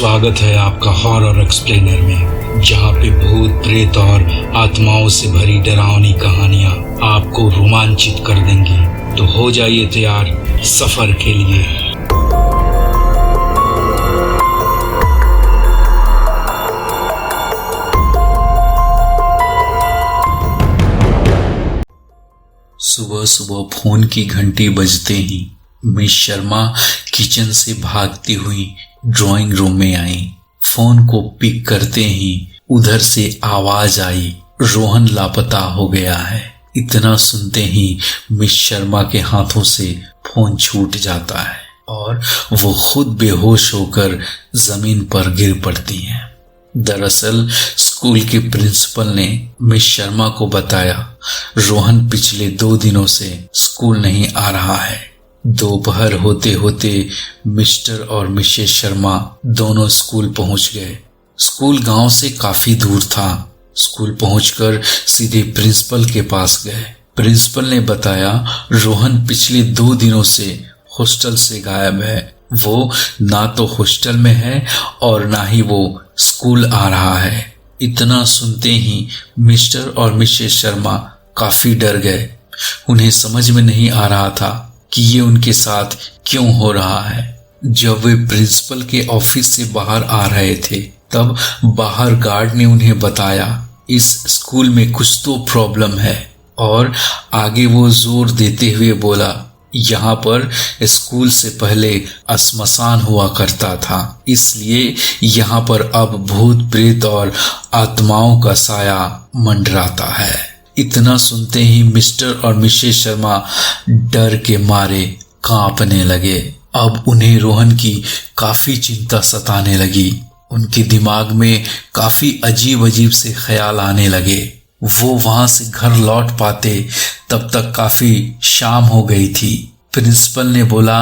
स्वागत है आपका हॉरर एक्सप्लेनर में, जहां पे भूत प्रेत और आत्माओं से भरी डरावनी कहानियां आपको रोमांचित कर देंगी। तो हो जाइए तैयार सफर के लिए। सुबह सुबह फोन की घंटी बजते ही मिस शर्मा किचन से भागती हुई ड्राइंग रूम में आई। फोन को पिक करते ही उधर से आवाज आई, रोहन लापता हो गया है। इतना सुनते ही मिस शर्मा के हाथों से फोन छूट जाता है और वो खुद बेहोश होकर जमीन पर गिर पड़ती हैं। दरअसल स्कूल के प्रिंसिपल ने मिस शर्मा को बताया, रोहन पिछले 2 दिनों से स्कूल नहीं आ रहा है। दोपहर होते होते मिस्टर और मिसेस शर्मा दोनों स्कूल पहुंच गए। स्कूल गांव से काफी दूर था। स्कूल पहुंचकर सीधे प्रिंसिपल के पास गए। प्रिंसिपल ने बताया, रोहन पिछले 2 दिनों से हॉस्टल से गायब है। वो ना तो हॉस्टल में है और ना ही वो स्कूल आ रहा है। इतना सुनते ही मिस्टर और मिसेस शर्मा काफी डर गए। उन्हें समझ में नहीं आ रहा था कि ये उनके साथ क्यों हो रहा है। जब वे प्रिंसिपल के ऑफिस से बाहर आ रहे थे, तब बाहर गार्ड ने उन्हें बताया, इस स्कूल में कुछ तो प्रॉब्लम है। और आगे वो जोर देते हुए बोला, यहाँ पर स्कूल से पहले श्मशान हुआ करता था, इसलिए यहाँ पर अब भूत प्रेत और आत्माओं का साया मंडराता है। इतना सुनते ही मिस्टर और मिसेस शर्मा डर के मारे कांपने लगे। अब उन्हें रोहन की काफी चिंता सताने लगी। उनके दिमाग में काफी अजीब अजीब से ख्याल आने लगे। वो वहां से घर लौट पाते तब तक काफी शाम हो गई थी। प्रिंसिपल ने बोला,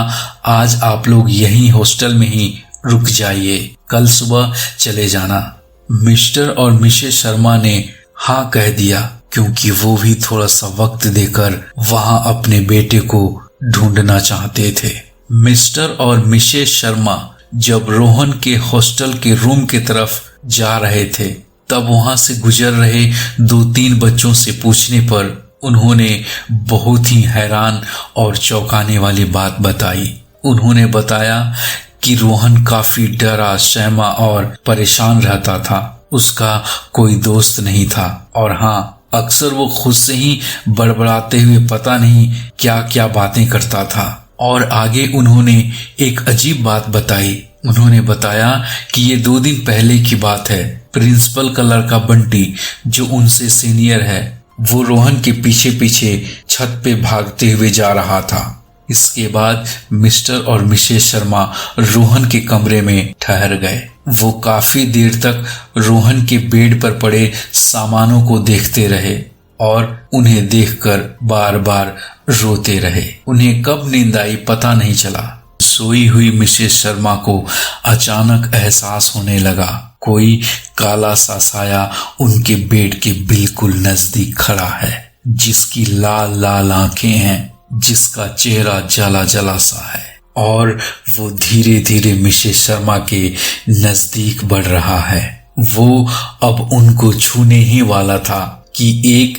आज आप लोग यहीं हॉस्टल में ही रुक जाइए, कल सुबह चले जाना। मिस्टर और मिसेस शर्मा ने हाँ कह दिया, क्योंकि वो भी थोड़ा सा वक्त देकर वहां अपने बेटे को ढूंढना चाहते थे। मिस्टर और मिसेस शर्मा जब रोहन के हॉस्टल के रूम की तरफ जा रहे थे, तब वहां से गुजर रहे 2-3 बच्चों से पूछने पर उन्होंने बहुत ही हैरान और चौंकाने वाली बात बताई। उन्होंने बताया कि रोहन काफी डरा सहमा और परेशान रहता था। उसका कोई दोस्त नहीं था और हाँ, अक्सर वो खुद से ही बड़बड़ाते हुए पता नहीं क्या क्या बातें करता था। और आगे उन्होंने एक अजीब बात बताई। उन्होंने बताया कि ये 2 दिन पहले की बात है। प्रिंसिपल का लड़का बंटी, जो उनसे सीनियर है, वो रोहन के पीछे पीछे छत पे भागते हुए जा रहा था। इसके बाद मिस्टर और मिसेस शर्मा रोहन के कमरे में ठहर गए। वो काफी देर तक रोहन के बेड पर पड़े सामानों को देखते रहे और उन्हें देखकर बार बार रोते रहे। उन्हें कब नींद आई पता नहीं चला। सोई हुई मिसेस शर्मा को अचानक एहसास होने लगा, कोई काला सा साया उनके बेड के बिल्कुल नजदीक खड़ा है, जिसकी लाल लाल आंखें हैं, जिसका चेहरा जला जला सा है और वो धीरे धीरे मिसेस शर्मा के नजदीक बढ़ रहा है। वो अब उनको छूने ही वाला था कि एक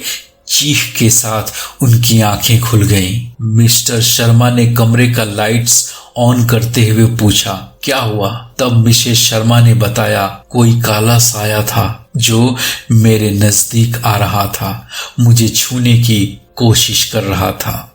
चीख के साथ उनकी आंखें खुल गईं। मिस्टर शर्मा ने कमरे का लाइट्स ऑन करते हुए पूछा, क्या हुआ? तब मिसेस शर्मा ने बताया, कोई काला साया था जो मेरे नजदीक आ रहा था, मुझे छूने की कोशिश कर रहा था।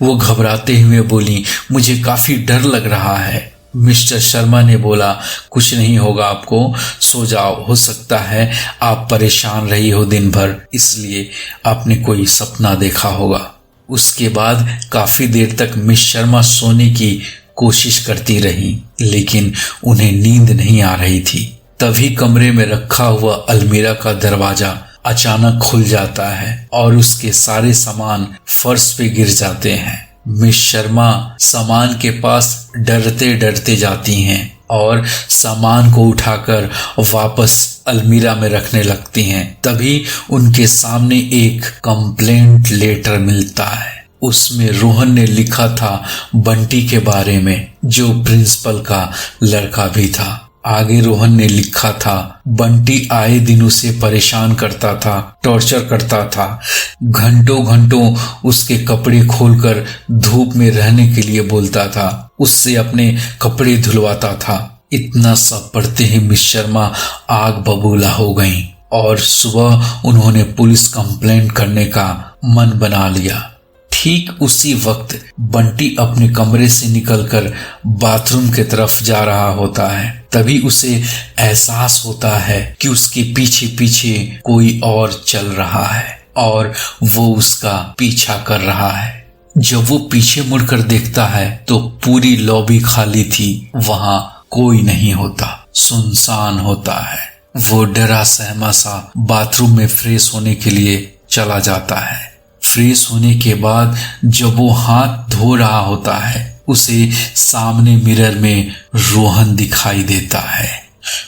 वो घबराते हुए बोली, मुझे काफी डर लग रहा है। मिस्टर शर्मा ने बोला, कुछ नहीं होगा आपको, सो जाओ, हो सकता है आप परेशान रही हो दिन भर, इसलिए आपने कोई सपना देखा होगा। उसके बाद काफी देर तक मिस शर्मा सोने की कोशिश करती रही, लेकिन उन्हें नींद नहीं आ रही थी। तभी कमरे में रखा हुआ अलमीरा का दरवाजा अचानक खुल जाता है और उसके सारे सामान फर्श पे गिर जाते हैं। मिस शर्मा सामान के पास डरते डरते जाती हैं और सामान को उठाकर वापस अलमीरा में रखने लगती हैं। तभी उनके सामने एक कंप्लेंट लेटर मिलता है। उसमें रोहन ने लिखा था बंटी के बारे में, जो प्रिंसिपल का लड़का भी था। आगे रोहन ने लिखा था, बंटी आए दिन उसे परेशान करता था, टॉर्चर करता था, घंटों घंटों उसके कपड़े खोलकर धूप में रहने के लिए बोलता था, उससे अपने कपड़े धुलवाता था। इतना सब पढ़ते ही मिस शर्मा आग बबूला हो गईं और सुबह उन्होंने पुलिस कंप्लेंट करने का मन बना लिया। ठीक उसी वक्त बंटी अपने कमरे से निकलकर बाथरूम की तरफ जा रहा होता है। तभी उसे एहसास होता है कि उसके पीछे पीछे कोई और चल रहा है और वो उसका पीछा कर रहा है। जब वो पीछे मुड़कर देखता है तो पूरी लॉबी खाली थी, वहां कोई नहीं होता, सुनसान होता है। वो डरा सहमा सा बाथरूम में फ्रेश होने के लिए चला जाता है। फ्रेश होने के बाद जब वो हाथ धो रहा होता है, उसे सामने मिरर में रोहन दिखाई देता है।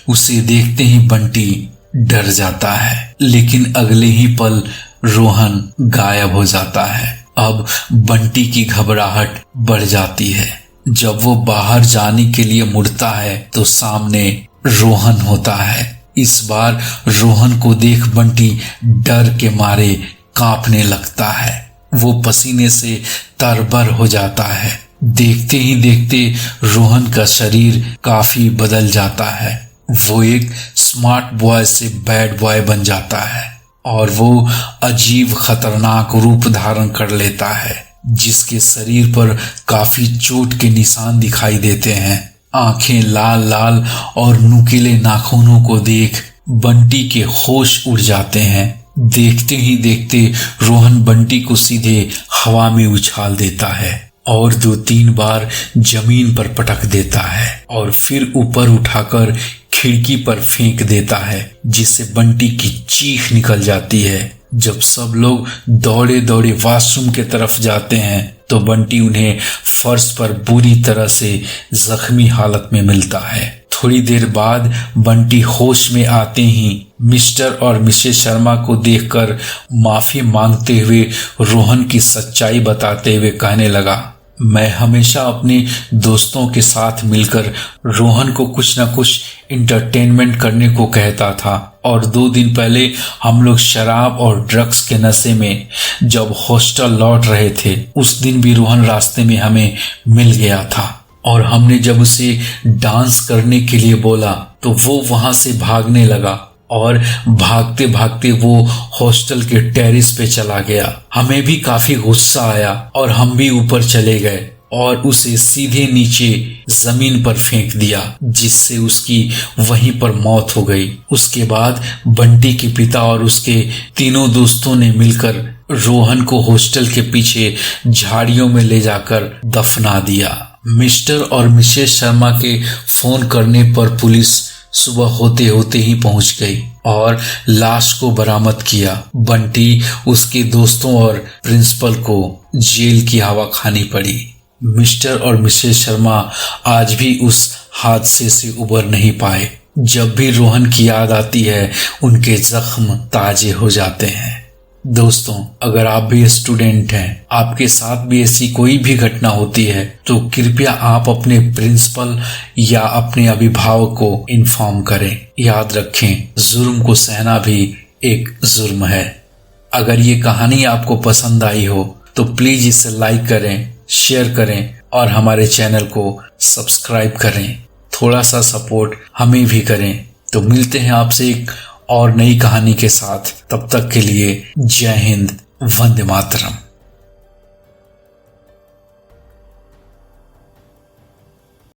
उसे देखते ही बंटी डर जाता है, लेकिन अगले ही पल रोहन गायब हो जाता है। अब बंटी की घबराहट बढ़ जाती है। जब वो बाहर जाने के लिए मुड़ता है तो सामने रोहन होता है। इस बार रोहन को देख बंटी डर के मारे कांपने लगता है। वो पसीने से तरबर हो जाता है। देखते ही देखते रोहन का शरीर काफी बदल जाता है। वो एक स्मार्ट बॉय से बैड बॉय बन जाता है और वो अजीब खतरनाक रूप धारण कर लेता है, जिसके शरीर पर काफी चोट के निशान दिखाई देते हैं। आंखें लाल लाल और नुकीले नाखूनों को देख बंटी के होश उड़ जाते हैं। देखते ही देखते रोहन बंटी को सीधे हवा में उछाल देता है और 2-3 बार जमीन पर पटक देता है और फिर ऊपर उठाकर खिड़की पर फेंक देता है, जिससे बंटी की चीख निकल जाती है। जब सब लोग दौड़े दौड़े वॉशरूम के तरफ जाते हैं तो बंटी उन्हें फर्श पर बुरी तरह से जख्मी हालत में मिलता है। थोड़ी देर बाद बंटी होश में आते ही मिस्टर और मिसेस शर्मा को देखकर माफी मांगते हुए रोहन की सच्चाई बताते हुए कहने लगा, मैं हमेशा अपने दोस्तों के साथ मिलकर रोहन को कुछ न कुछ इंटरटेनमेंट करने को कहता था और 2 दिन पहले हम लोग शराब और ड्रग्स के नशे में जब हॉस्टल लौट रहे थे, उस दिन भी रोहन रास्ते में हमें मिल गया था और हमने जब उसे डांस करने के लिए बोला तो वो वहां से भागने लगा और भागते भागते वो हॉस्टल के टेरेस पे चला गया। हमें भी काफी गुस्सा आया और हम भी ऊपर चले गए और उसे सीधे नीचे जमीन पर फेंक दिया, जिससे उसकी वहीं पर मौत हो गई। उसके बाद बंटी के पिता और उसके तीनों दोस्तों ने मिलकर रोहन को हॉस्टल के पीछे झाड़ियों में ले जाकर दफना दिया। मिस्टर और मिसेस शर्मा के फोन करने पर पुलिस सुबह होते होते ही पहुंच गई और लाश को बरामद किया। बंटी, उसके दोस्तों और प्रिंसिपल को जेल की हवा खानी पड़ी। मिस्टर और मिसेस शर्मा आज भी उस हादसे से उबर नहीं पाए। जब भी रोहन की याद आती है, उनके जख्म ताजे हो जाते हैं। दोस्तों, अगर आप भी स्टूडेंट हैं, आपके साथ भी ऐसी कोई भी घटना होती है तो कृपया आप अपने प्रिंसिपल या अपने अभिभावक को इन्फॉर्म करें। याद रखें, जुर्म को सहना भी एक जुर्म है। अगर ये कहानी आपको पसंद आई हो तो प्लीज इसे लाइक करें, शेयर करें और हमारे चैनल को सब्सक्राइब करें। थोड़ा सा सपोर्ट हमें भी करें। तो मिलते हैं आपसे एक और नई कहानी के साथ। तब तक के लिए जय हिंद, वंदे मातरम।